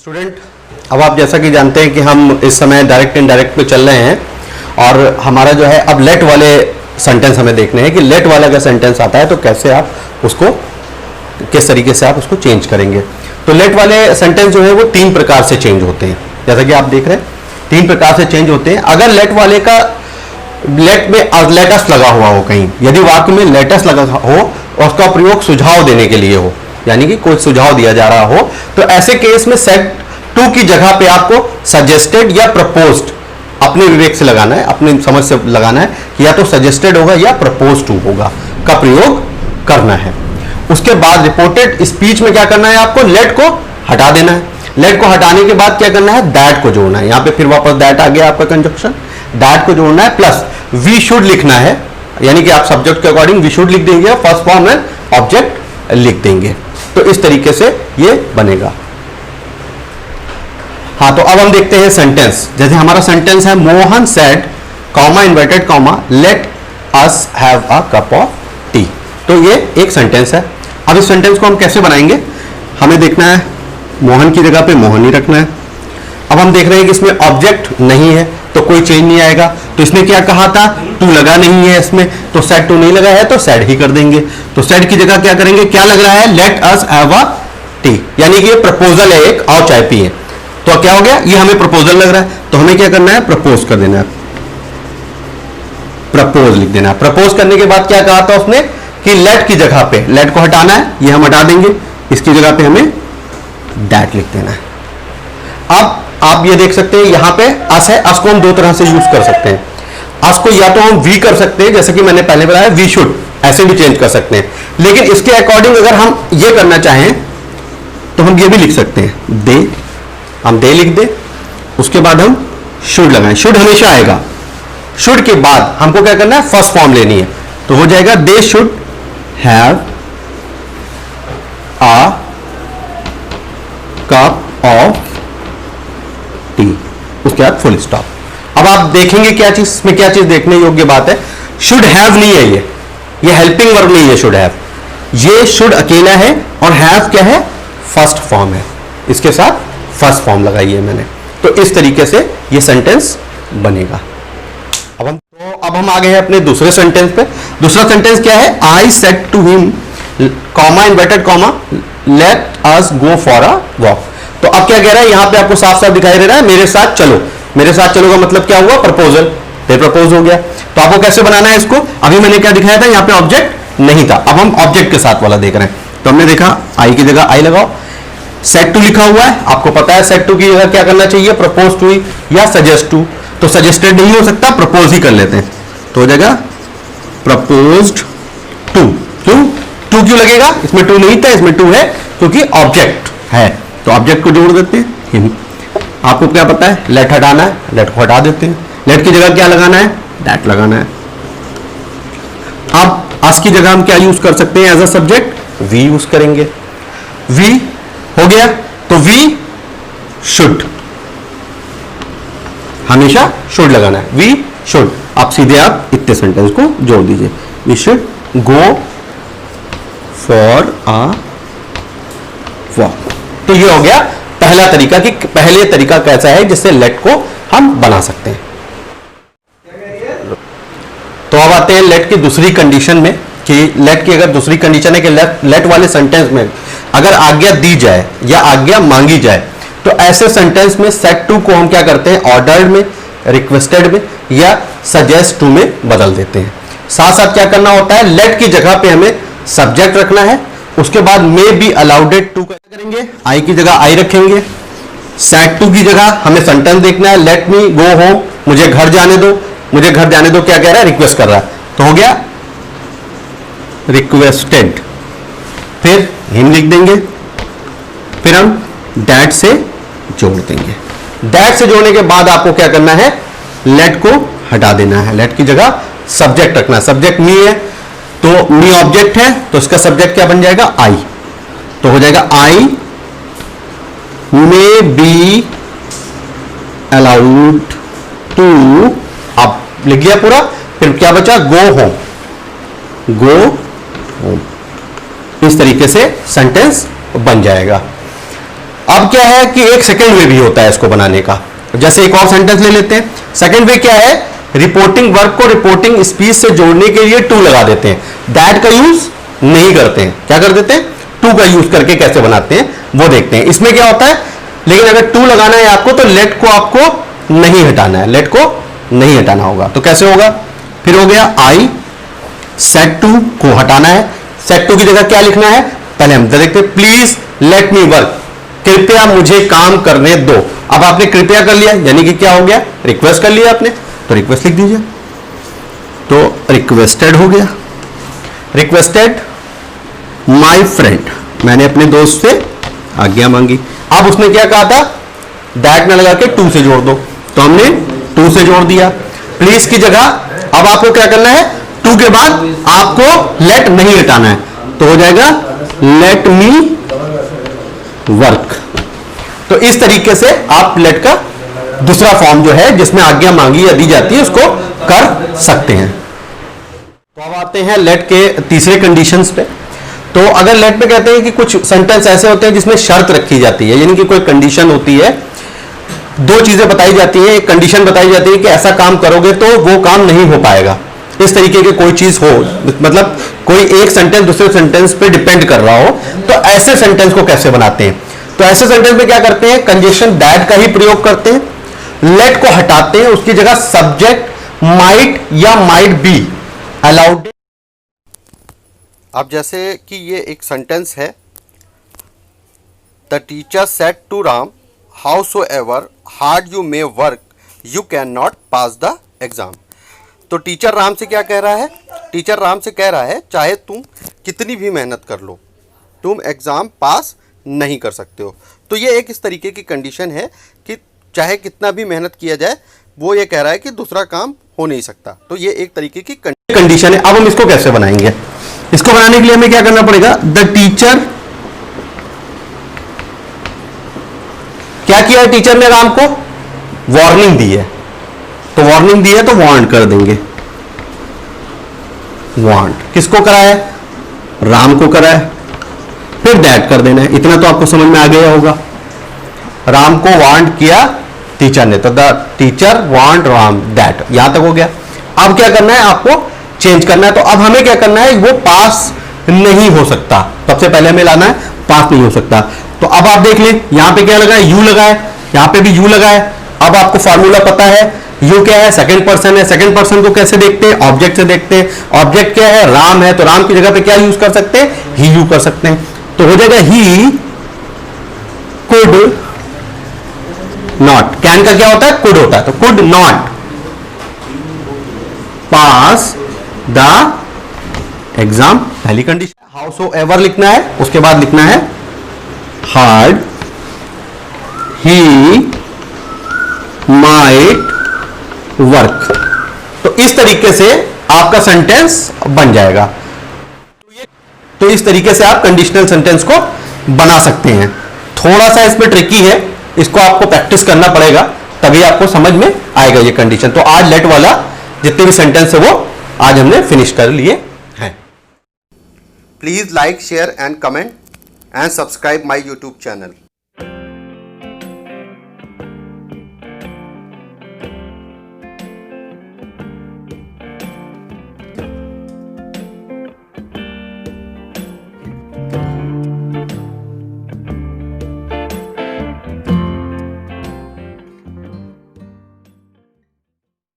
Student, अब आप जैसा कि जानते हैं कि हम इस समय डायरेक्ट इनडायरेक्ट पे चल रहे हैं और हमारा जो है अब लेट वाले सेंटेंस हमें देखने हैं कि लेट वाला अगर सेंटेंस आता है तो कैसे आप उसको किस तरीके से आप उसको चेंज करेंगे। तो लेट वाले सेंटेंस जो है वो 3 प्रकार से चेंज होते हैं, जैसा कि आप देख रहे हैं 3 प्रकार से चेंज होते हैं। अगर लेट वाले का लेट में लेटेस्ट लगा हुआ हो, कहीं यदि वाक्य में लेटेस्ट लगा हो और उसका प्रयोग सुझाव देने के लिए हो, यानी कि कोई सुझाव दिया जा रहा हो, तो ऐसे केस में सेट टू की जगह पे आपको सजेस्टेड या प्रपोज्ड अपने विवेक से लगाना है, अपनी समझ से लगाना है कि या तो सजेस्टेड होगा या प्रपोज टू होगा का प्रयोग करना है। उसके बाद रिपोर्टेड स्पीच में क्या करना है, आपको लेट को हटा देना है। लेट को हटाने के बाद क्या करना है, दैट को जोड़ना है। यहां पे फिर वापस दैट आ गया आपका कंजक्शन, दैट को जोड़ना है प्लस वी शुड लिखना है, यानी कि आप सब्जेक्ट के अकॉर्डिंग वी शुड लिख देंगे, फर्स्ट फॉर्म में ऑब्जेक्ट लिख देंगे। तो इस तरीके से ये बनेगा। हाँ, तो अब हम देखते हैं सेंटेंस। जैसे हमारा सेंटेंस है Mohan said comma inverted comma let us have a cup of T. तो ये एक सेंटेंस है। अब इस सेंटेंस को हम कैसे बनाएंगे, हमें देखना है मोहन की जगह पे मोहन ही रखना है। अब हम देख रहे हैं कि इसमें ऑब्जेक्ट नहीं है तो कोई चेंज नहीं आएगा। तो इसने क्या कहा था, टू लगा नहीं है इसमें, तो सेड टू नहीं लगा है तो सेड ही कर देंगे। तो सेड की जगह क्या करेंगे, क्या लग रहा है, let us have a T, यानी कि ये प्रपोजल है एक, आओ चाय पिए। तो क्या हो गया, ये हमें प्रपोजल लग रहा है, तो हमें क्या करना है, प्रपोज कर देना है, प्रपोज लिख देना है। प्रपोज करने के बाद क्या कहा था उसने कि लेट की जगह पे लेट को हटाना है, ये हम हटा देंगे, इसकी जगह पे हमें दैट लिख देना है। अब आप ये देख सकते हैं यहां पे अस है, अस को हम 2 तरह से यूज कर सकते हैं। अस को या तो हम वी कर सकते हैं, जैसे कि मैंने पहले बताया वी शुड, ऐसे भी चेंज कर सकते हैं। लेकिन इसके अकॉर्डिंग अगर हम ये करना चाहें तो हम ये भी लिख सकते हैं दे, हम दे लिख दे, उसके बाद हम शुड लगाएं। शुड हमेशा आएगा, शुड के बाद हमको क्या करना है, फर्स्ट फॉर्म लेनी है, तो हो जाएगा they should have a cup of T, उसके बाद फुल स्टॉप। अब आप देखेंगे क्या चीज में, क्या चीज देखने योग्य बात है, शुड हैव नहीं है, ये हेल्पिंग वर्ब नहीं है शुड हैव, ये शुड अकेला है और हैव क्या है, फर्स्ट फॉर्म है, इसके साथ फर्स्ट फॉर्म लगाई है मैंने। तो इस तरीके से ये सेंटेंस बनेगा। अब हम आ गए हैं अपने दूसरे सेंटेंस पे। दूसरा सेंटेंस क्या है, I said to him comma inverted comma let us go for a walk. तो अब क्या कह रहा है, यहां पे आपको साफ साफ दिखाई दे रहा है मेरे साथ चलो। मेरे साथ चलो का मतलब क्या हुआ, प्रपोजल, फिर प्रपोज हो गया। तो आपको कैसे बनाना है इसको, अभी मैंने क्या दिखाया था, यहां पे ऑब्जेक्ट नहीं था, अब हम ऑब्जेक्ट के साथ वाला देख रहे हैं। तो हमने देखा आई की जगह आई लगाओ, सेड टू लिखा हुआ है, आपको पता है सेड टू की जगह क्या करना चाहिए, प्रपोज टू या सजेस्ट टू। तो सजेस्टेड नहीं हो सकता, प्रपोज ही कर लेते हैं, तो हो जाएगा प्रपोज्ड टू। क्यों टू क्यों लगेगा, इसमें टू नहीं था, इसमें टू है क्योंकि ऑब्जेक्ट है, तो ऑब्जेक्ट को जोड़ देते हैं। आपको क्या पता है, लेट हटाना है, लेट को हटा देते हैं, लेट की जगह क्या लगाना है, दैट लगाना है। अब अस की जगह हम क्या यूज कर सकते हैं, as a subject we use करेंगे। वी हो गया, तो वी शुड, हमेशा शुड लगाना है, वी शुड। आप सीधे आप इतने सेंटेंस को जोड़ दीजिए, we should go for a walk. तो ये हो गया पहला तरीका कि पहले तरीका कैसा है जिससे लेट को हम बना सकते हैं। तो अब आते हैं लेट की दूसरी कंडीशन में कि लेट की अगर दूसरी कंडीशन है कि लेट वाले सेंटेंस में अगर आज्ञा दी जाए या आज्ञा मांगी जाए, तो ऐसे सेंटेंस में सेड टू को हम क्या करते हैं, ऑर्डर्ड में, रिक्वेस्टेड में या सजेस्ट टू में बदल देते हैं। साथ साथ क्या करना होता है, लेट की जगह पे हमें सब्जेक्ट रखना है, उसके बाद मे बी अलाउडेड टू करेंगे, आई की जगह आई रखेंगे। सेड टू की जगह हमें सेंटेंस देखना है, लेट मी गो होम, मुझे घर जाने दो, मुझे घर जाने दो क्या कह रहा है, रिक्वेस्ट कर रहा है, तो हो गया रिक्वेस्टेड। फिर हिम लिख देंगे, फिर हम दैट से जोड़ देंगे। दैट से जोड़ने के बाद आपको क्या करना है, लेट को हटा देना है, लेट की जगह सब्जेक्ट रखना है। सब्जेक्ट मी है तो मी ऑब्जेक्ट है, तो इसका सब्जेक्ट क्या बन जाएगा, आई, तो हो जाएगा आई मे बी अलाउड टू, आप लिख गया पूरा, फिर क्या बचा, गो होम, गो होम। इस तरीके से सेंटेंस बन जाएगा। अब क्या है कि एक सेकेंड वे भी होता है इसको बनाने का। जैसे एक और सेंटेंस ले लेते हैं। सेकेंड वे क्या है, रिपोर्टिंग वर्क को रिपोर्टिंग स्पीच से जोड़ने के लिए टू लगा देते हैं। दैट का यूज नहीं करते हैं, क्या कर देते हैं, टू का यूज करके कैसे बनाते हैं वो देखते हैं। इसमें क्या होता है, लेकिन अगर टू लगाना है आपको तो लेट को आपको नहीं हटाना है, लेट को नहीं हटाना होगा। तो कैसे होगा, फिर हो गया आई सेट टू को हटाना है। सेट टू की जगह क्या लिखना है, पहले हम देखते हैं, प्लीज लेट मी वर्क, कृपया मुझे काम करने दो। अब आपने कृपया कर लिया, यानी कि क्या हो गया, रिक्वेस्ट कर लिया आपने, तो रिक्वेस्ट लिख दीजिए। तो रिक्वेस्टेड हो गया, रिक्वेस्टेड माई फ्रेंड, मैंने अपने दोस्त से आज्ञा मांगी। अब उसने क्या कहा था, दैट में लगा के टू से जोड़ दो, तो हमने टू से जोड़ दिया। प्लीज की जगह अब आपको क्या करना है, टू के बाद आपको लेट नहीं हटाना है, तो हो जाएगा लेट मी वर्क। तो इस तरीके से आप लेट का दूसरा फॉर्म जो है जिसमें आज्ञा मांगी या दी जाती है उसको कर सकते हैं। तो अब आते हैं लेट के तीसरे कंडीशंस पे। तो अगर लेट में कहते हैं कि कुछ सेंटेंस ऐसे होते हैं जिसमें शर्त रखी जाती है, यानी कि कोई कंडीशन होती है, दो चीजें बताई जाती है, एक कंडीशन बताई जाती है कि ऐसा काम करोगे तो वो काम नहीं हो पाएगा, इस तरीके की कोई चीज हो, मतलब कोई एक सेंटेंस दूसरे सेंटेंस पे डिपेंड कर रहा हो, तो ऐसे सेंटेंस को कैसे बनाते हैं। तो ऐसे सेंटेंस में क्या करते हैं, कंजंक्शन दैट का ही प्रयोग करते हैं, लेट को हटाते हैं, उसकी जगह सब्जेक्ट माइट या माइट बी अलाउड। अब जैसे कि ये एक सेंटेंस है, the teacher said to Ram howsoever hard you may work you can not pass the exam. तो टीचर राम से क्या कह रहा है, टीचर राम से कह रहा है चाहे तुम कितनी भी मेहनत कर लो तुम एग्जाम पास नहीं कर सकते हो। तो ये एक इस तरीके की कंडीशन है कि चाहे कितना भी मेहनत किया जाए, वो ये कह रहा है कि दूसरा काम हो नहीं सकता। तो ये एक तरीके की कंडीशन है। अब हम इसको कैसे बनाएंगे, इसको बनाने के लिए हमें क्या करना पड़ेगा, द टीचर, क्या किया है टीचर ने, राम को वार्निंग दी है, तो वार्निंग दी है तो वार्न कर देंगे, वार्न किसको करा है, राम को करा है, फिर दैट कर देना है। इतना तो आपको समझ में आ गया होगा, राम को वार्न किया टीचर ने, तो the teacher warn Ram, that, यहां तक हो गया। अब क्या करना है, आपको चेंज करना है। तो अब हमें क्या करना है, वो पास नहीं हो सकता, सबसे पहले हमें लाना है पास नहीं हो सकता। तो अब आप देख लें, यहां पे क्या लगा है, यू लगा है, यहां पे भी यू लगा है। अब आपको फार्मूला पता है, यू क्या है, सेकंड पर्सन है, सेकंड पर्सन को कैसे देखते हैं, ऑब्जेक्ट से देखते हैं। ऑब्जेक्ट क्या है, राम है, तो राम की जगह पे क्या यूज कर सकते हैं, ही यू कर सकते हैं। तो हो जाएगा ही कुड नॉट, कैन का क्या होता है, कुड होता है, तो could not pass the exam, पहली कंडीशन। हाउसोएवर लिखना है, उसके बाद लिखना है हार्ड ही माइट वर्क। तो इस तरीके से आपका सेंटेंस बन जाएगा। तो इस तरीके से आप कंडीशनल सेंटेंस को बना सकते हैं। थोड़ा सा इसमें ट्रिकी है, इसको आपको प्रैक्टिस करना पड़ेगा, तभी आपको समझ में आएगा ये कंडीशन। तो आज लेट वाला जितने भी सेंटेंस है वो आज हमने फिनिश कर लिए हैं। Please like share and comment and subscribe my YouTube channel.